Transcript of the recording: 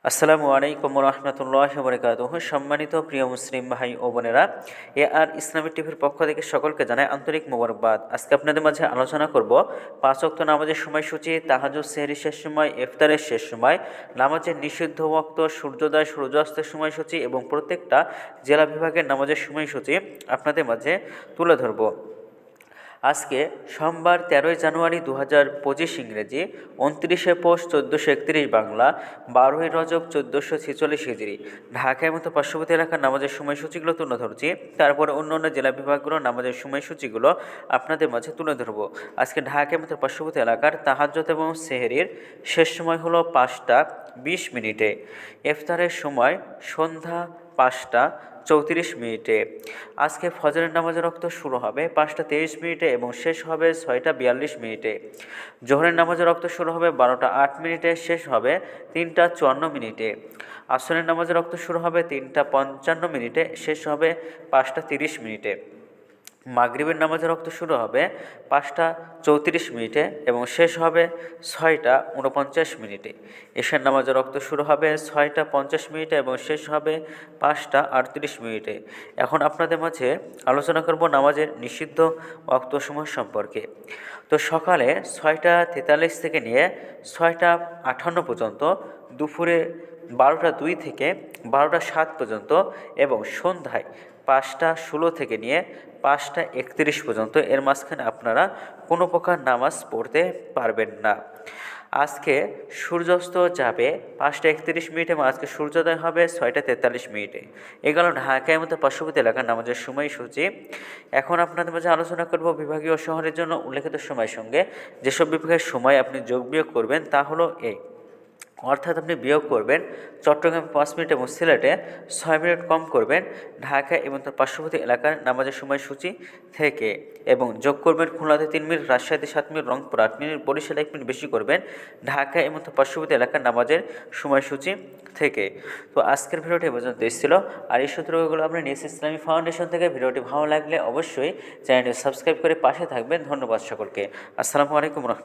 আসসালামু আলাইকুম রহমতুল্লাহি ওয়া বারাকাতুহু। সম্মানিত প্রিয় মুসলিম ভাই ও বোনেরা, আর ইসলামী টিভির পক্ষ থেকে সকলকে জানাই আন্তরিক মোবারকবাদ। আজকে আপনাদের মাঝে আলোচনা করব 5 ওয়াক্ত নামাজের সময়সূচি, তাহাজ্জুদ, সেহরি শেষ সময়, ইফতারের শেষ সময়, নামাজের নিষিদ্ধ ওয়াক্ত, সূর্যোদয় সূর্যাস্তের সময়সূচি এবং প্রত্যেকটা জেলা বিভাগের নামাজের সময়সূচি আপনাদের মাঝে তুলে ধরব। আজকে সোমবার 13ই জানুয়ারি 2025 ইংরেজি, 29শে পৌষ 1431 বাংলা, 12ই রজব 1446 হিজরি। ঢাকার মতো পার্শ্ববর্তী এলাকার নামাজের সময়সূচিগুলো তুলে ধরছি, তারপরে অন্য অন্য জেলা বিভাগগুলোর নামাজের সময়সূচিগুলো আপনাদের মাঝে তুলে ধরব। আজকে ঢাকার মতো পার্শ্ববর্তী এলাকার তাহাজ্জুদ এবং সেহরির শেষ সময় হলো 5টা 20 মিনিটে। ইফতারের সময় সন্ধ্যা 5টা 34 মিনিটে। আজকে ফজরের নামাজের ওয়াক্ত শুরু হবে 5টা 23 মিনিটে এবং শেষ হবে 6টা 42 মিনিটে। জোহরের নামাজের ওয়াক্ত শুরু হবে 12টা 8 মিনিটে, শেষ হবে 3টা 54 মিনিটে। আসরের নামাজের ওয়াক্ত শুরু হবে 3টা 55 মিনিটে, শেষ হবে 5টা 30 মিনিটে। মাগরিবের নামাজের ওয়াক্ত শুরু হবে 5টা 34 মিনিটে এবং শেষ হবে 6টা 49 মিনিটে। এশার নামাজের ওয়াক্ত শুরু হবে 6টা 50 মিনিটে এবং শেষ হবে 5টা 38 মিনিটে। এখন আপনাদের মাঝে আলোচনা করব নামাজের নিষিদ্ধ ওয়াক্তসমূহ সম্পর্কে। তো সকালে 6টা 43 থেকে নিয়ে 6টা 58 পর্যন্ত, দুপুরে 12টা 2 থেকে 12টা 7 পর্যন্ত এবং সন্ধ্যায় 5টা 16 থেকে নিয়ে 5টা 31 পর্যন্ত, এর মাঝখানে আপনারা কোনো প্রকার নামাজ পড়তে পারবেন না। আজকে সূর্যাস্ত যাবে 5টা 31 মিনিটে এবং আজকে সূর্যোদয় হবে 6টা 43 মিনিটে। এগুলো ঢাকার মতো পার্শ্ববর্তী এলাকার নামাজের সময়সূচি। এখন আপনাদের মাঝে আলোচনা করব বিভাগীয় শহরের জন্য উল্লেখিত সময়ের সঙ্গে যেসব বিভাগের সময় আপনি যোগ বিয়োগ করবেন তা হলো এই। অর্থাৎ আপনি বিয়োগ করবেন চট্টগ্রামে 5 মিনিট এবং সিলেটে 6 মিনিট কম করবেন ঢাকা এবং তার পার্শ্ববর্তী এলাকার নামাজের সময়সূচি থেকে, এবং যোগ করবেন খুলনাতে 3 মিনিট, রাজশাহীতে 7 মিনিট, রংপুর 8 মিনিট, বরিশালে 1 মিনিট বেশি করবেন ঢাকা এবং তার পার্শ্ববর্তী এলাকার নামাজের সময়সূচি থেকে। তো আজকের ভিডিওটি এ পর্যন্ত ছিল। আর এই সূত্রগুলো আপনি নিউজ ইসলামী ফাউন্ডেশন থেকে। ভিডিওটি ভালো লাগলে অবশ্যই চ্যানেলটি সাবস্ক্রাইব করে পাশে থাকবেন। ধন্যবাদ সকলকে। আসসালামু আলাইকুম।